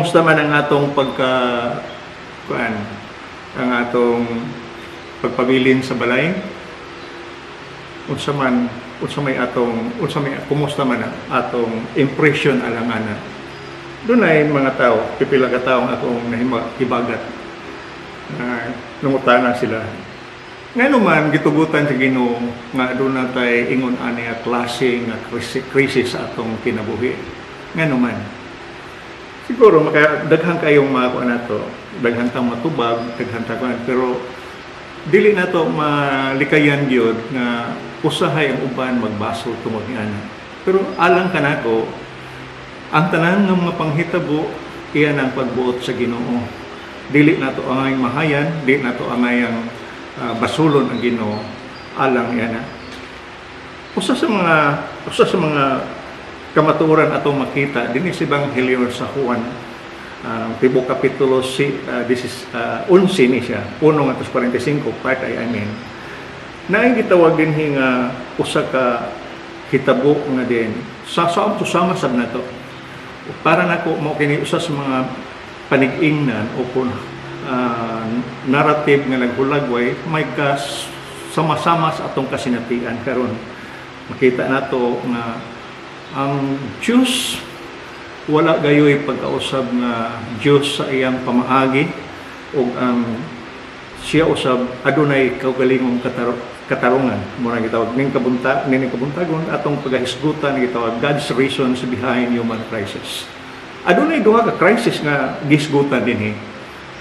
kumusta man ang atong kuan, ang atong pagpabilin sa balay? Unsa may kumusta man ang atong impression alangana? Dunay mga tao, pipila ka taong akong nahibagat. Nungutana sila. Ngayon man gitugutan sa Ginoo nga doon natay ingon ani nga klase nga krisis sa atong kinabuhi. Ngayon man siguro daghan kayong mga kuan nato, daghan tang matubag, daghan ta kuan, pero dili nato malikayan gyud nga usahay ang uban magbaso tungod niana. Pero alang kanako ang tanan ng mga panghitabo iyan ang pagbuot sa Ginoo. Dili nato angay mahayan, dili nato angay ang basulon ang Ginoo, alang iyan. Usa sa mga kamatuoran atong makita dinhi sa Ebanghelyo sa Juan, tibok kapitulo 11 ni siya, 1:45 part I mean. Naay gitawag dinhi nga usa ka hitabo nga din sa sama sab nato. Para nako mo kini usa sa mga panig-ingnan o narrative nga naghulagway may sama-sama sa atong kasinatian karon. Makita nato nga ang Diyos wala gayoy pagkausab nga Diyos sa iyang pamaagi ug ang siya usab adunay kaugalingong katarungan mo na gitawag ning kabuntagon atong pagahisgutan gitawag God's reasons behind human crisis. Adunay duha ka crisis nga gisgutan dinhi.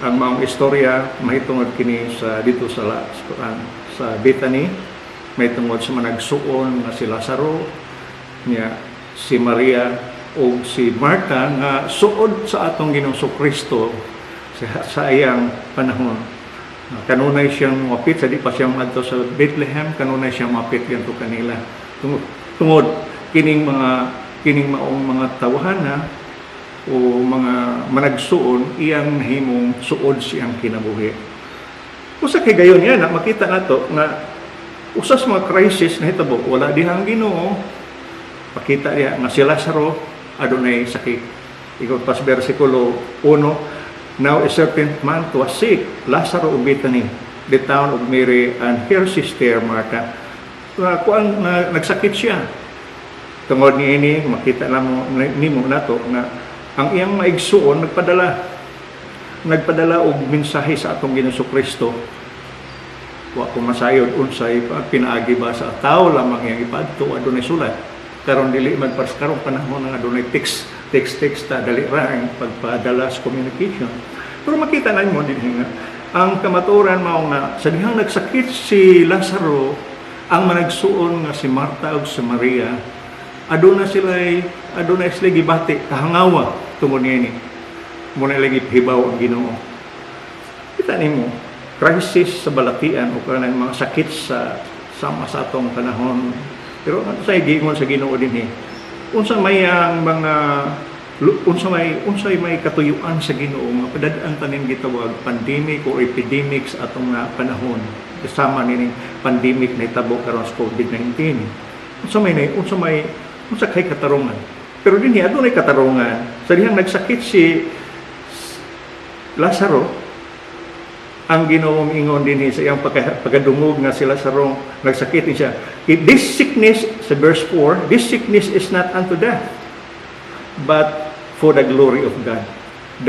Ang maong istorya mahitungod kini sa dito sa Bethany, mahitungod sa managsuon nga si Lazaro niya, si Maria o si Marta nga suod sa atong Ginoong Kristo sa iyang panahon. Kanunay siyang mapit, sa di pa siyang adto sa Bethlehem, kanunay siyang mapit ganto kanila. Tungod kining maong mga tawhana o mga managsuon iyang nahimong suod siyang kinabuhi. Usa kay gayon yan, makita nato nga usas mga crisis na hitabo wala dihang Ginoo. Pakita niya nga si Lazaro adunay sakit. Ikaw pas versikulo 1, now a certain man was sick, Lazaro of Bethany, the town of Mary and her sister Martha. Nagsakit siya. Tungod niini makita nimo nato nga ang iyang maigsuon nagpadala og mensahe sa atong Ginoong Kristo. Wa ko masayod unsay pinaagi ba sa tao lamang yang ipadto adunay sulat. Karon dili man para karong panahon nga adunay text ta dali ra ang pagpadala sa communication. Pero makita na mo dinhi nga ang kamatuoran mao nga sa dihang nagsakit si Lazaro, ang managsuon nga si Marta ug si Maria aduna sila gibati kahangawa tungod niini. Muna lagi hibaw ang Ginoo. Kita nimo crisis sa balatian o kanang mga sakit sa atong panahon. Pero ano sa giingon sa Ginoo dinhi? Unsay may katuyuan sa Ginoo nga padadaan tanin gitawag pandemic o epidemic sa atong panahon. Kasama nining pandemic na hitabo karon sa COVID-19. Unsa kay katarungan? Pero dinhi adunay katarungan. Sa dihang nagsakit si Lazaro, ang Ginoo ingon dinhi sa iyang pagkadungog nga si Lazaro nagsakit siya. This sickness, sa verse 4, this sickness is not unto death, but for the glory of God,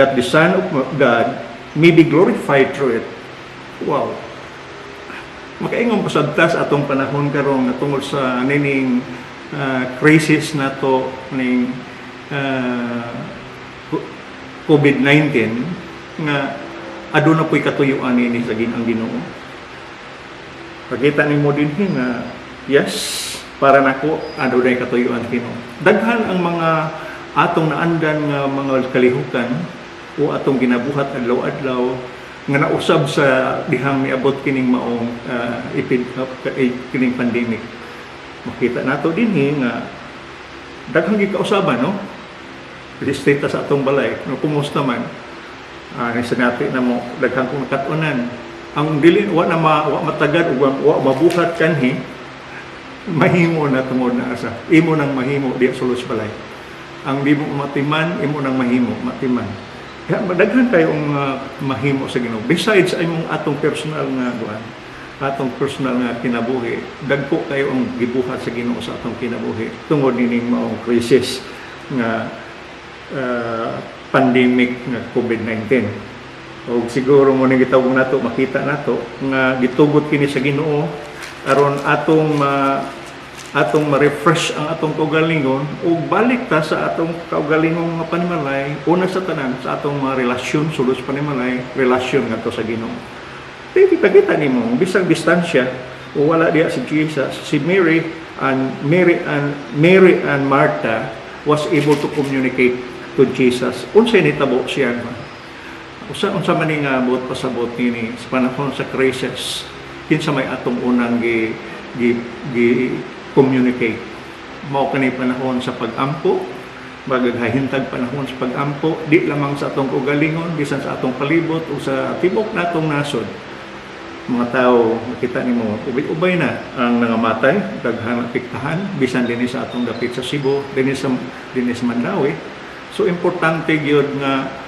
that the Son of God may be glorified through it. Wow. Makaingon pa sabtas atong panahon karon nga tungod sa nining crisis nato ning COVID-19 nga aduna po'y katuyuan ni sa ang Ginoo. Pakita nimo dinhi nga yes, para nako adunay katuyuan Ginoo. Daghan ang mga atong naandan nga mga kalihukan o atong ginabuhat adlaw-adlaw nga nausab sa dihang miabot kining maong kining pandemic. Makita nato dinhi nga daghang gikausaban no. Distita sa atong balay, no kumusta man. Sanati na mo daghang kong nakatunan ang dili wa matagad ug wa mabuhat kanhi mahimo na tungod na asa imo nang mahimo di sulos balay ang di mo matiman imo nang mahimo matiman Ya, madaghan kayong mahimo sa Ginoo. Besides ay mong atong personal nga buwan, atong personal nga kinabuhi, dagko kayo ang gibuhat sa Ginoo sa atong kinabuhi tungod nining maong krisis nga pandemic nga COVID-19. O siguro mo ning gitawag nato, makita nato nga gitugot kini sa Ginoo aron atong ma-refresh ang atong kaugalingon o balik ta sa atong kaugalingon nga panimalay, una sa tanan sa atong mga relasyon sulod sa panimalay, relasyon ngadto sa Ginoo. Kita nimo bisag distansya o wala diya si Jesus, si Mary and Martha was able to communicate to Jesus. Unsay nitabo siya? Unsa man ning abot pasabot nini sa panahon sa crisis, kinsa may atong unang gi communicate. Mao kani panahon sa pag-ampo, magaghahintag panahon sa pag-ampo, di lamang sa atong kaugalingon, bisan sa atong palibot o sa tibok natong nasod. Mga tao, makita nimo, ubay-ubay na ang nangamatay, daghang apektahan, bisan din sa atong dapit sa Cebu, din sa Mandawi. So importante gyud nga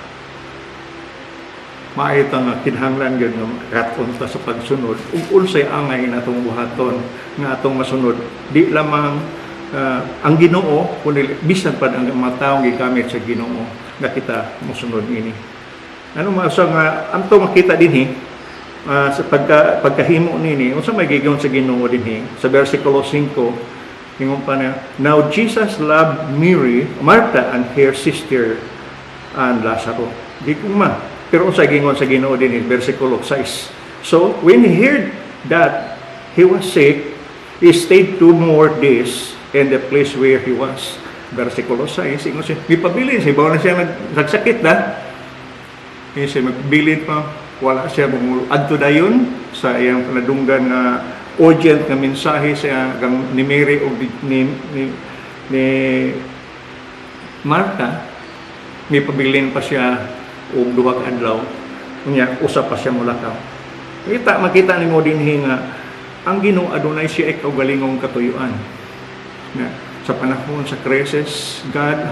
maayta nga kinahanglan gyud nga katunta sa pagsunod ug unsay angay natong buhaton nga atong masunod, di lamang ang Ginoo kundi bisan pa ang mga tawo gigamit sa Ginoo nga kita mosunod ini. Ano masa nga amto makita dinhi sa pagkahimo nini unsa may gigon sa Ginoo dinhi sa bersikulo 5 ingon pa na, now Jesus loved Martha and her sister and Lazarus. Di kuma pero unsay gingon sa Ginoo dinhi bersikulo 6. So when he heard that he was sick, he stayed 2 more days in the place where he was. Bersikulo 6, ingon siya, gipabilin siya, bawa na siya nagsakit na. Hindi siya magbilin pa, wala siya adto dayon sa iyang panadunggan na urgent nga mensahe sa ni Mary o ni Martha. May pabilin pa siya og 2 ka adlaw, unya usa pa siya mulakaw. Makita nimo dinhi nga ang Ginoo adunay siya ay kaugalingong katuyuan. Sa panahon sa crisis, God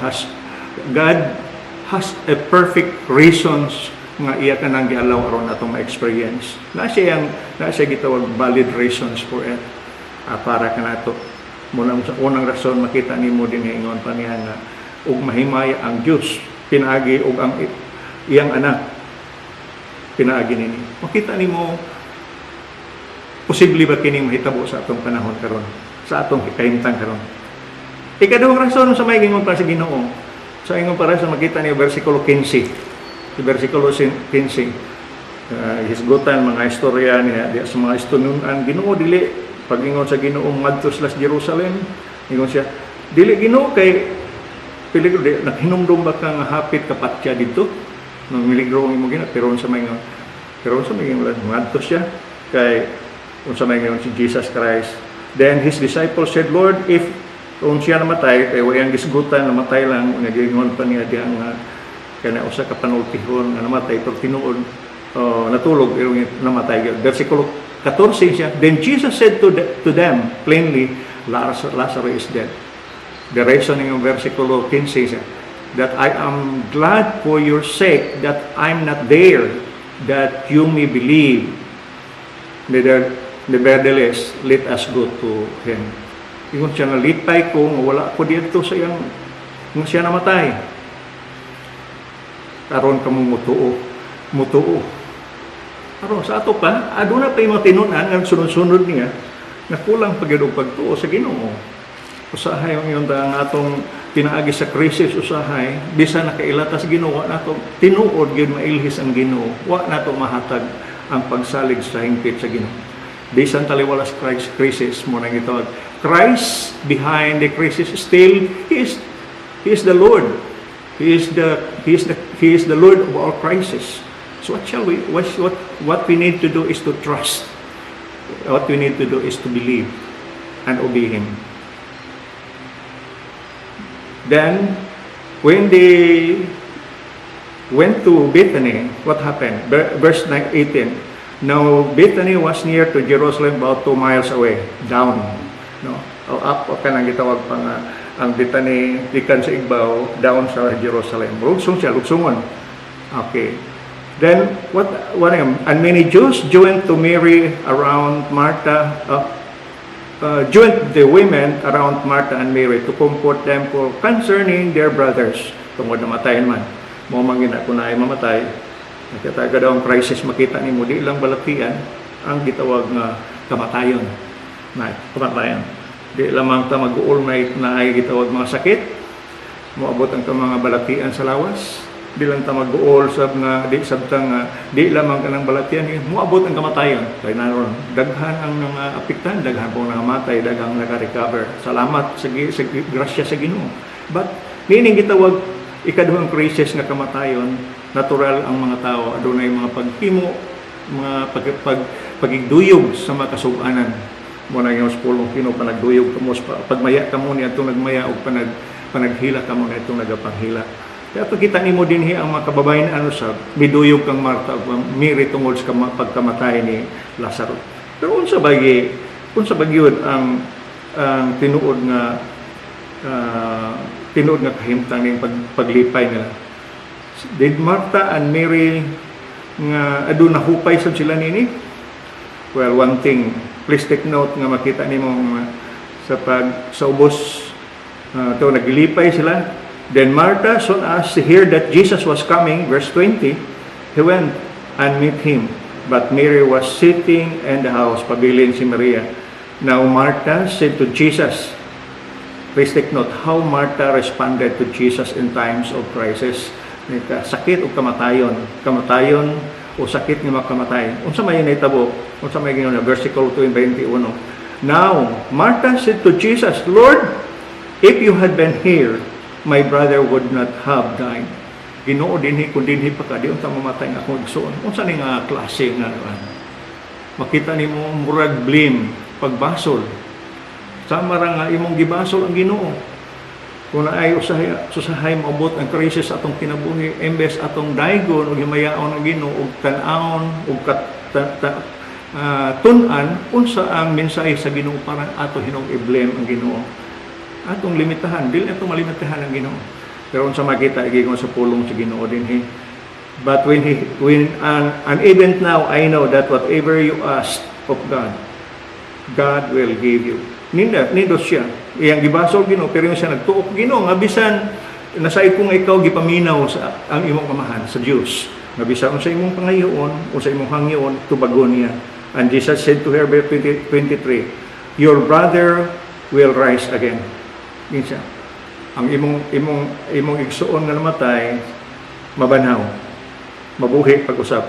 has a perfect reasons nga iya kanang gialaw aron atong ma-experience. Na siya gitawag valid reasons for it. Para kanato. Muna sa unang rason makita nimo dinhi ingon pa niya nga ug mahimaya ang Dios pinaagi og ang iyang anak pinaagi nini. Makita nimo posible ba kining mahitabo sa atong panahon karon, sa atong kahimtang karon. Ikaduhang rason sa may gingon pa sa Ginoo. Sa ingon para sa makita niyo bersikulo 15. Sa bersikulo 15 hisgutan mga istorya niya sa mga istununan Ginoo dili pagingon sa Ginoo ngadto sa Jerusalem, ingon siya dili Ginoo kay piligro naghinumdum ba ka nga hapit kapatya dito nang miligro ang imo gina pero sa may ngadto siya kay unsa may ngayon si Jesus Christ. Then his disciples said, Lord, if kung siya namatay kay wayang gisgutan namatay lang nagingon pa niya diha nga kana usa ka panultihon nga namatay pero tinuod natulog pero namatay. Versikulo 14 siya, then Jesus said to them plainly, Lazarus is dead. The reason ng versikulo 15 siya, that I am glad for your sake that I'm not there, that you may believe. Nevertheless, let us go to him. Ingon siya nga, lipay ko, wala ko dito sa iyang, nung siya namatay. Karon ka mo mutuo. Karon sa ato pa, aduna pa yung mga tinunan, ang sunod-sunod niya, na kulang pagyadog pagtuo sa Ginoo. Usahay ang yung atong pinaagi sa krisis, usahay, bisa nakailata sa Ginoo, nato tinuod gyud mailhis ang Ginoo, wa nato mahatag ang pagsalig sa hingpit sa Ginoo. Bisan taliwalas crisis mo nang ito. Christ behind the crisis still he is the Lord. He is the Lord of our crisis. So what we need to do is to trust. What we need to do is to believe and obey him. Then when they went to Bethany, what happened? Verse 18. Now Bethany was near to Jerusalem, about 2 miles away, down, no? Up kanang gitawag pa nga ang Bethany gikan sa Igbaw, down sa Jerusalem. Lugsong siya, lugsungon. Okay. Then what and many Jews joined to Mary around Martha, joined the women around Martha and Mary to comfort them for concerning their brothers. Tungod namatayan man. Mo mangina ko na ay mamatay. Nakita daw ang crisis makita nimo di lang balatian ang gitawag nga kamatayon. Na kamatayan. Di lamang ta mag-all night na ay gitawag mga sakit. Moabot ang mga balatian sa lawas. Di lang ta mag-uol sab nga di sabtang di lamang kanang balatian moabot ang kamatayon kay naron daghan ang mga apektan, daghan po nangamatay, daghang naka-recover. Salamat sa grasya sa Ginoo. But meaning gitawag ikaduhang crisis nga kamatayon, natural ang mga tao adunay mga paghimo, mga pagigduyog sa mga kasug-anan. Mo na yung pulong Pino panagduyog kamo pagmaya kamo ni atong nagmaya og panaghila kamo na itong nagapanghila. Kaya pagkita nimo dinhi ang mga kababayan sa miduyog kang Marta ug Mary tungod sa pagkamatay ni Lazaro. Pero unsa bagyod ang tinuod nga kahimtang ning paglipay nila. Did Martha and Mary nga aduna hupay sad sila nini? Well, one thing, please take note nga makita nimo sa ubos to naglipay sila. Then Martha, soon as she heard that Jesus was coming, verse 20, he went and met him. But Mary was sitting in the house, pabilin si Maria. Now Martha said to Jesus, please take note how Martha responded to Jesus in times of crisis. Sakit o kamatayon. Kamatayon o sakit nga makamatay. Unsa may nahitabo? Unsa may ginoo na versicle 2:21. Now Martha said to Jesus, Lord, if you had been here, my brother would not have died. Ginoo dinhi kun dinhi pa ka di unta mamatay nga akong igsoon. Unsa ni nga klase nga makita nimo murag blame pagbasol. Sama ra nga imong gibasol ang Ginoo. Kung naay usahay maabot ang krisis atong kinabuhi, imbes atong daygon ug himayaon ang Ginoo ug tan-awon ug tun-an unsa ang mensahe sa Ginoo para ato hinong i-blame ang Ginoo. Atong limitahan, dili atong malimitahan ang Ginoo. Pero unsa makita igigon sa pulong sa Ginoo dinhi. But when an event now I know that whatever you ask of God, God will give you. Nindo siya. Iyang gibasol Ginoo pero siya nagtuok Ginoo nga bisan nasay kung ikaw gipaminaw sa ang imong pamahan sa Dios. Nga bisan unsa imong pangayoon, unsa imong hangyoon tubagon niya. And Jesus said to her verse 23, your brother will rise again. Minsan, ang imong igsuon nga namatay, mabanhaw, mabuhi pag-usap.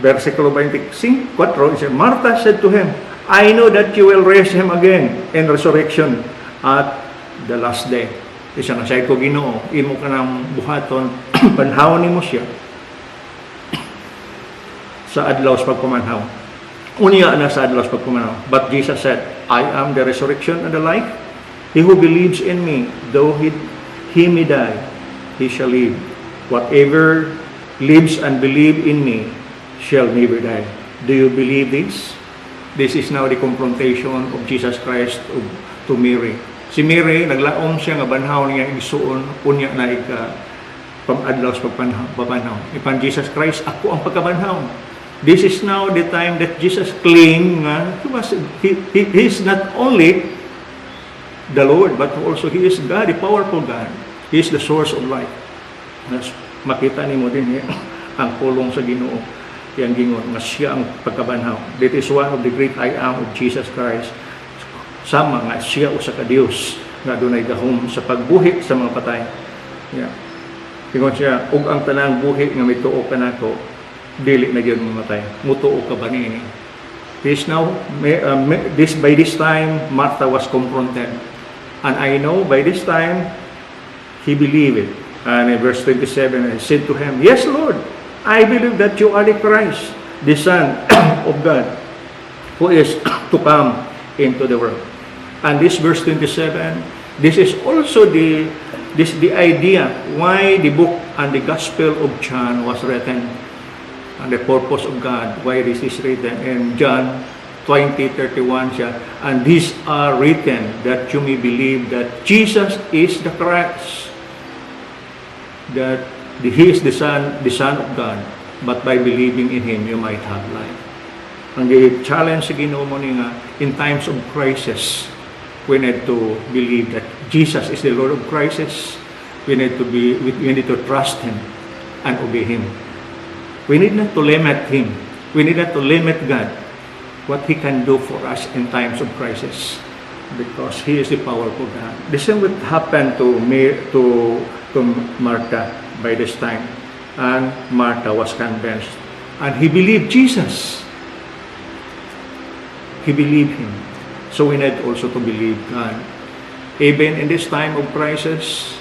Versikulo 25, 4, Martha said to him, I know that you will raise him again in resurrection at the last day. Isa na siya ko Ginoo, imo ka ng buhaton, banhawon nimo siya sa adlaw sa pagpamanhaw. Unya na sa adlaw sa pagpamanhaw. But Jesus said, I am the resurrection and the life. He who believes in me, though he may die, he shall live. Whatever lives and believes in me shall never die. Do you believe this? This is now the confrontation of Jesus Christ to Mary. Si Mary, naglaom siya nga banhaw niya igsuon, unya na pag-adlaw sa pagbanhaw. Ipan Jesus Christ, ako ang pagkabanhaw. This is now the time that Jesus claimed nga he is not only the Lord, but also He is God, the powerful God. He is the source of life. Makita nimo din ang pulong sa Ginoo. Yang gingon nga siya ang pagkabanhaw. That is one of the great I am of Jesus Christ. Sama nga siya usa ka Dios nga dunay gahom sa pagbuhi sa mga patay. Yeah. Gingon siya, ug ang tanang buhi nga mituo kanako, dili na gyud mamatay. Mutuo ka ba niini? By this time Martha was confronted. And I know by this time, he believed it. And in verse 27, I said to him, yes, Lord, I believe that you are the Christ, the Son of God, who is to come into the world. And this verse 27, this is also the idea why the book and the Gospel of John was written. And the purpose of God, why this is written in John 20:31 siya, and these are written that you may believe that Jesus is the Christ, that He is the Son of God, but by believing in Him, you might have life. Ang challenge sa Ginoo mo ni nga, in times of crisis, we need to believe that Jesus is the Lord of crisis. We need to trust Him and obey Him. We need not to limit Him. We need not to limit God, what He can do for us in times of crisis, because He is the powerful God. The same would happen to Martha by this time, and Martha was convinced, and he believed Jesus. He believed Him. So we need also to believe God. Even in this time of crisis,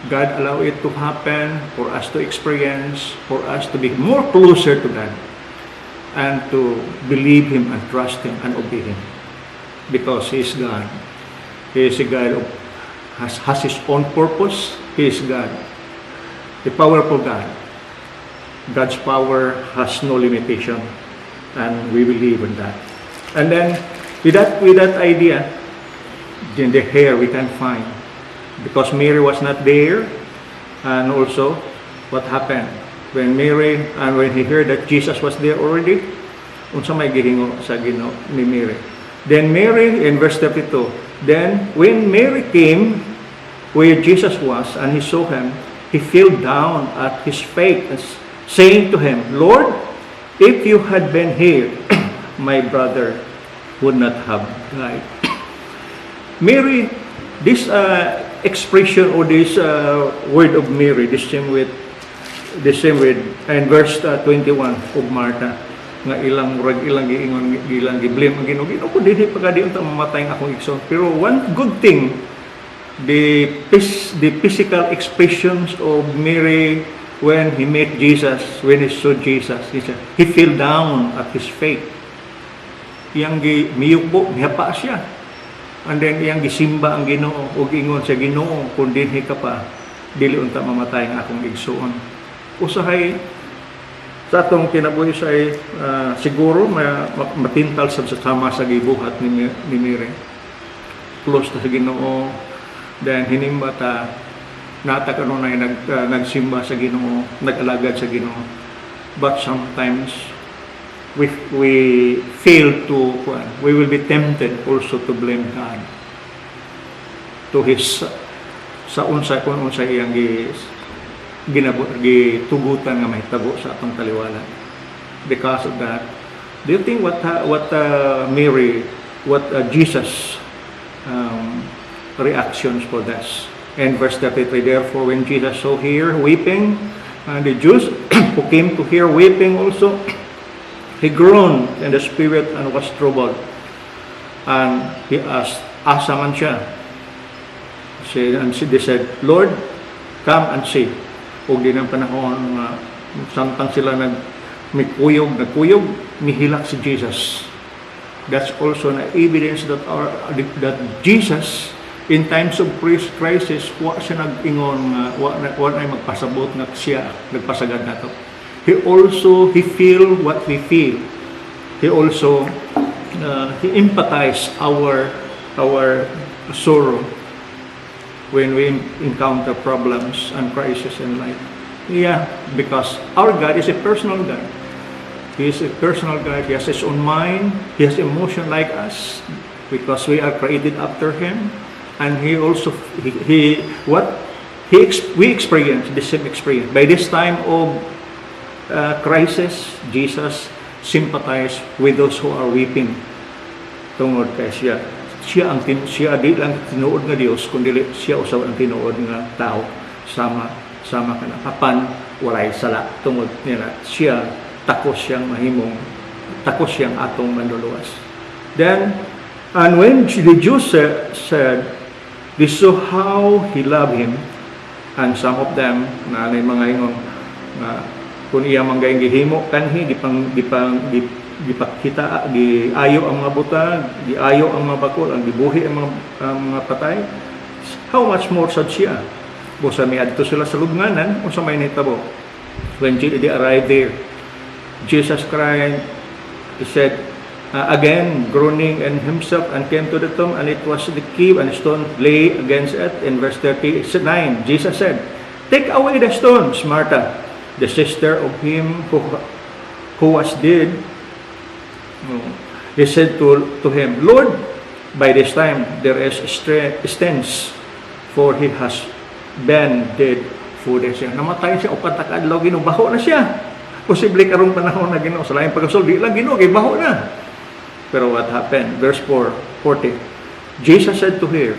God allow it to happen for us to experience, for us to be more closer to God, and to believe Him and trust Him and obey Him. Because He is God. He is a God who has His own purpose. He is God. The powerful God. God's power has no limitation. And we believe in that. And then, with that idea, then the hair we can find. Because Mary was not there, and also, what happened? When he heard that Jesus was there already, unsa may gihingo sa Ginoo ni Mary. Then Mary, in verse 32, then when Mary came where Jesus was, and he saw Him, he fell down at His feet, saying to Him, Lord, if you had been here, my brother would not have died. Mary, this expression or this word of Mary, the same with in verse 21 of Martha, nga ilang giingon ilang giblame ang Ginoo ko dinhi pagadi unta mamatay ang akong igsoon. Pero one good thing, the physical expressions of Mary when he met Jesus, when he saw Jesus, he fell down at His feet. Iyang miyukbo, mihapa siya. And then iyang gisimba ang Ginoo ug ingon sa Ginoo, kun dinhi ka pa, dili unta mamatay ang akong igsoon. Usahay sa atong kinabuhi say siguro matintal sa sama sa gibuhat ni Mary. Close ta sa Ginoo, then hinimba ta nata kanunay nagsimba sa Ginoo, nag-alagad sa Ginoo. But sometimes we fail to, we will be tempted also to blame God to His sa unsay iyang gitugutan nga mahitabo sa atong taliwala. Because of that, do you think what Jesus reactions for this? And verse 33, therefore when Jesus saw her weeping, and the Jews who came to hear weeping also, he groaned in the spirit and was troubled. And he asked, asa man siya? They said, Lord, come and see. Ug din ang panahon nga samtang sila nagkuyog, nihilak si Jesus. That's also an evidence that Jesus, in times of crisis, wa siya nag-ingon nga wa na magpasabot nga siya nagpasagad nato. He feel what we feel. He also he empathize our sorrow when we encounter problems and crisis in life. Yeah, because our God is a personal God. He is a personal God. He has His own mind. He has emotion like us because we are created after Him. And He also we experience the same experience. By this time of crisis, Jesus sympathized with those who are weeping tungod kay siya. Siya di lang tinuod nga Dios, kundi siya usaw ang tinuod nga tao, sama kana apan walay sala tungod niya siya takos siyang atong manluluwas. Then and when the Jews said they saw how He loved him, and some of them na mga ingon na kung iya man gayong gihimo kanhi gipakita giayo ang mga butag, giayo ang mga bakol, ang gibuhi ang mga patay, how much more sad siya. Busa mi adto sila sa lubnganan unsa may nitabo. When they arrived there, Jesus cried, He said, again groaning in himself, and came to the tomb, and it was the key and stone lay against it. In verse 39, Jesus said, take away the stones. Martha, the sister of him who was dead, he said to him, Lord, by this time there is stench, for he has been dead 4 days. Namatay siya, upat na kadlaw, Ginoo, baho na siya. Posible karong panahon na, Ginoo, sa laing pagkasol, di lang, Ginoo, kay baho na. Pero what happened? Verse 40. Jesus said to her,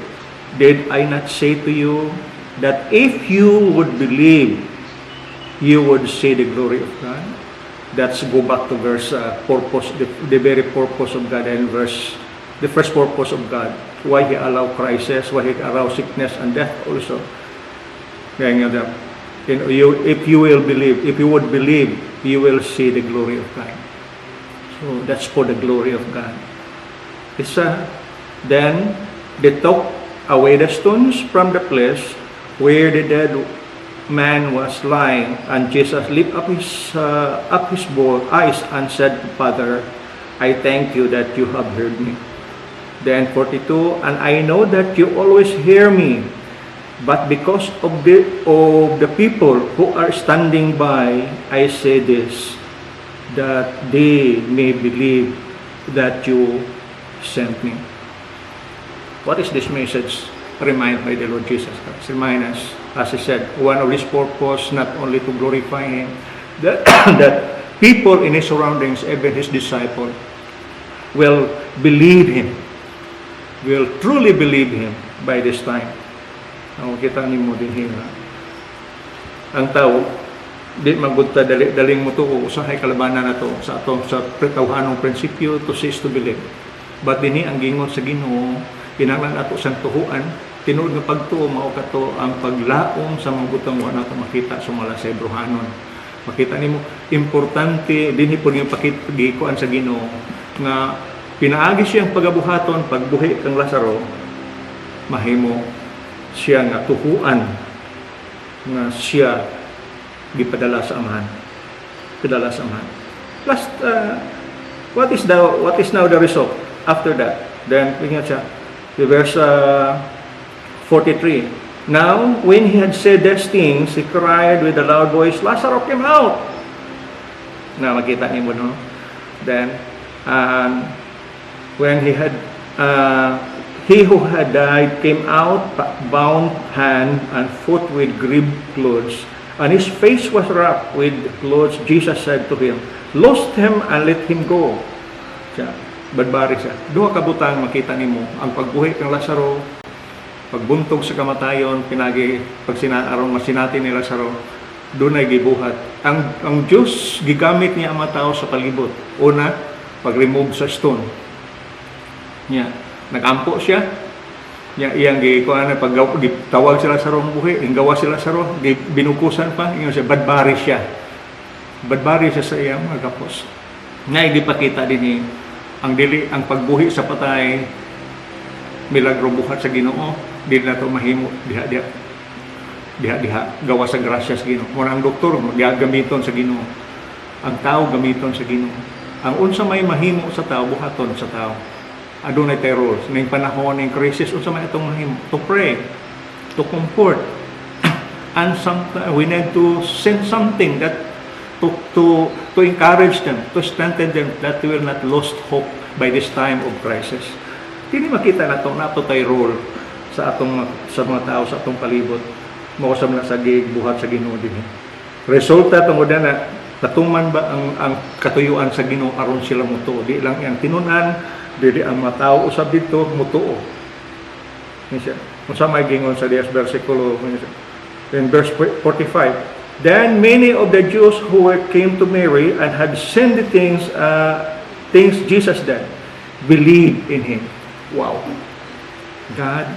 did I not say to you that if you would believe, you would see the glory of God? Let's go back to verse purpose, the very purpose of God, and the first purpose of God, why He allow crisis, why He allow sickness and death also. Kaya nga, if you will believe, if you would believe, you will see the glory of God. So that's for the glory of God. Then they took away the stones from the place where the dead man was lying, and Jesus lifted up his eyes and said, Father, I thank you that you have heard me. Then 42, and I know that you always hear me, but because of the people who are standing by, I say this, that they may believe that you sent me. What is this message? Remind by the Lord Jesus Christ. Remind us, as He said, one of His purpose, not only to glorify Him, that people in His surroundings, even His disciples, will believe Him, will truly believe Him by this time. Kita ni mo din hina. Ang tao, di magudta daling mo to usahay kalabanan na to sa tawhanong prinsipyo to cease to believe. But dinhi ang gingon sa Ginoo, kinahanglan ato sang tuhuan, tinuod nga pagtuo mao kato ang paglaom sa mga butang wa nato makita sumala sa Hebrehanon. Makita nimo importante dinhi pud nga pakigikuan sa Ginoo nga pinaagi siyang pagabuhaton pagbuhi kang Lazaro, mahimo siya nga tuhuan nga siya gipadala sa amahan. Padala sa amahan. Last what is now the result after that? Then ingat siya verse 43. Now, when he had said these things, he cried with a loud voice, Lazarus, came out! Na makita niyo no? Then, when he who had died came out, bound hand and foot with grave clothes, and his face was wrapped with clothes. Jesus said to him, loose him and let him go. Siya, badbari siya. Duha ka butang makita nimo ang pagbuhi kang Lazaro, pagbuntog sa kamatayon, pag masinati ni Lazaro, doon ay gibuhat. Ang Diyos gigamit niya ang mga tao sa palibot. Una, pag-remove sa stone. Niya, nagampo siya. Niya, iyang tawag si Lazaro ang buhi, gawa si Lazaro, binukusan pa, siya, badbari siya. Badbari siya sa iyang mga kapos. Nga, ipakita din ang pagbuhi sa patay, milagro buhat sa Ginoo, di na ito mahimo, diha, gawa sa grasya sa Ginoo. Muna ang doktor, gamiton sa Ginoo. Ang tao, gamiton sa Ginoo. Ang unsa may mahimo sa tao, buhaton sa tao. Adunay terror. Ning panahon ng crisis, unsa may itong mahimo? To pray, to comfort, and we need to send something that to encourage them, to strengthen them, that they will not lose hope by this time of crisis. Kini makita nato tay role sa mga tao sa atong palibot. Mausab na sa buhat sa Ginoo dinhi. Resulta tungod na katuman ba ang katuyuan sa Ginoo aron sila mutuo. Di lang yang tinunan, dili ang mga tao usab dito mutuo. Unsa may gingon sa 10 bersikulo in verse 45. Then many of the Jews who came to Mary and had seen the things Jesus did, believed in Him. Wow! God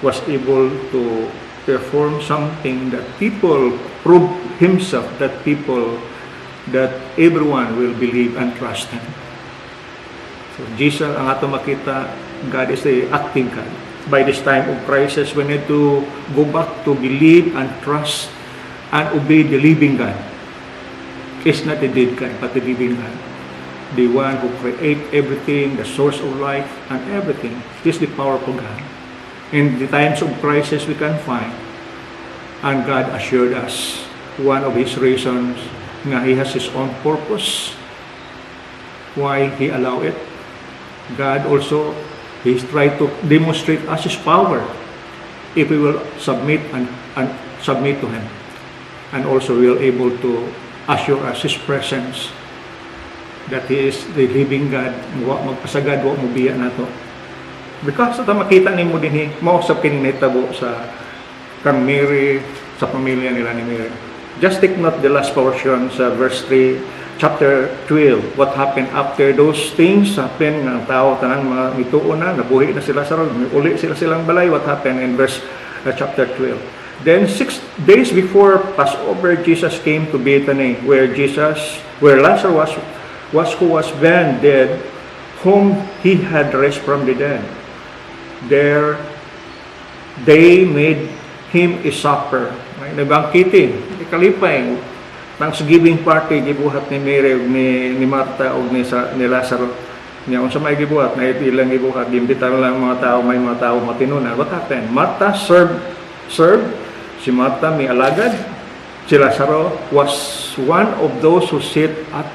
was able to perform something that people prove Himself, that everyone will believe and trust Him. So Jesus, ang ato makita, God is a acting God. By this time of crisis, we need to go back to believe and trust and obey the living God. It's not the dead God, but the living God. The one who creates everything, the source of life and everything. This is the powerful God. In the times of crisis, we can find And God assured us, one of His reasons nga He has His own purpose why He allow it. God also, He's trying to demonstrate us His power if we will submit and submit to Him. And also we are able to assure us His presence, that He is the living God, wa magpasagad, wa mubiya na to. Because ito makita ni mo din mausap kining nahitabo sa kang Mary, sa pamilya nila ni Mary. Just take note the last portion sa verse 3, chapter 12. What happened after those things happened, ng tao tanang mituon na, nabuhi na sila sa ron, uli silang balay. What happened in verse chapter 12? Then 6 days before Passover, Jesus came to Bethany, where Lazarus who was then dead, whom He had raised from the dead. There they made Him a supper. May nabangkiti, ikalipay, Thanksgiving party gibuhat ni Mary ni Martha ug ni Lazaro. Nya unsa may gibuhat na ilang gibuhat, gimbitahan lang mga tao, may mga tao matinunan. What happened? Martha served. Si Martha may alagad. Si Lazaro was one of those who sit at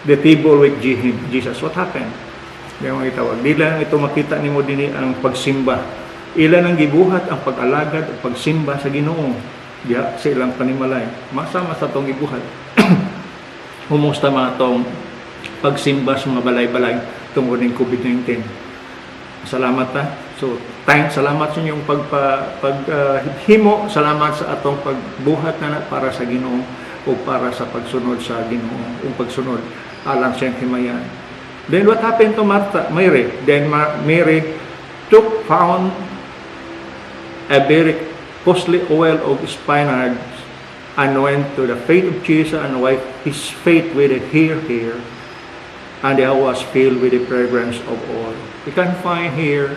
the table with Jesus. What happened? Yung mga itawag. Di lang ito makita nimo dinhi ang pagsimba. Ilan ang gibuhat ang pag-alagad o pagsimba sa Ginoo diha sa ilang panimalay. Masama sa tong gibuhat. Humusta mga tong pagsimba sa mga balay-balay tungod ng COVID-19. Salamat ta. So, salamat sa inyong paghimo, salamat sa atong pagbuhat na para sa Ginoo o para sa pagsunod sa Ginoo, o pagsunod alang sa himayan. Then what happened to Mary? Then Mary found a very costly oil of spikenard and went to the feet of Jesus and wiped His feet with it here, and the house was filled with the fragrance of oil. We can find here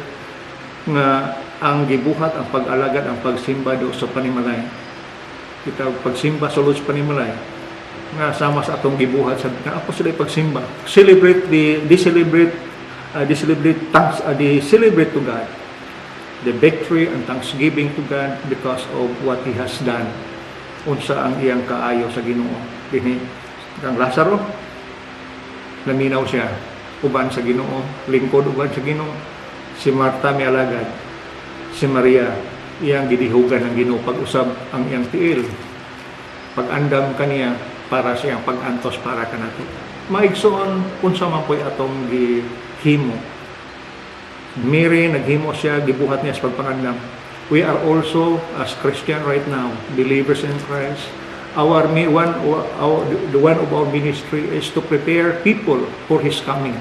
nga ang gibuhat, ang pag-alagad, ang pagsimba do sa panimalay. Kita pagsimba sa Lord's panimalay nga sama sa atong gibuhat sa ako sila pagsimba. Celebrate to God. The victory and thanksgiving to God because of what He has done. Unsa ang iyang kaayo sa Ginoo. Dinhi kang Lazaro, naminaw siya uban sa Ginoo, lingkod uban sa Ginoo. Si Martha may alagad. Si Maria, iyang gidihugan ng Ginoo pag-usab ang iyang tiil. Pag-andam kaniya para sa iyang pag-antos para kanato. Maigsoon unsa man po'y atong gihimo. Mary, naghimo siya, gibuhat niya sa pagpangandam. We are also, as Christian right now, believers in Christ, the one of our ministry is to prepare people for His coming.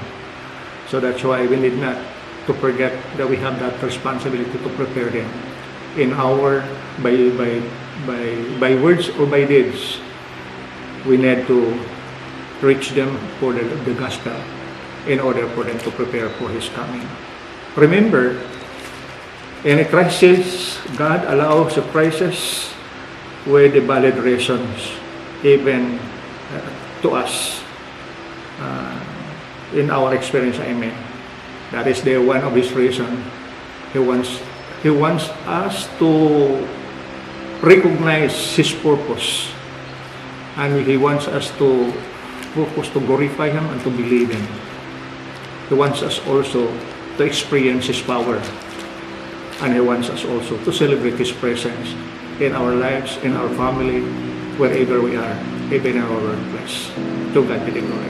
So that's why we need not to forget that we have that responsibility to prepare them in our by words or by deeds. We need to reach them for the gospel in order for them to prepare for His coming. Remember, in a crisis, God allows a crisis with the valid reasons, even to us, in our experience. Amen. That is the one of His reason. He wants us to recognize His purpose, and He wants us to focus to glorify Him and to believe Him. He wants us also to experience His power. And He wants us also to celebrate His presence in our lives, in our family, wherever we are, even in our workplace. To God be the glory.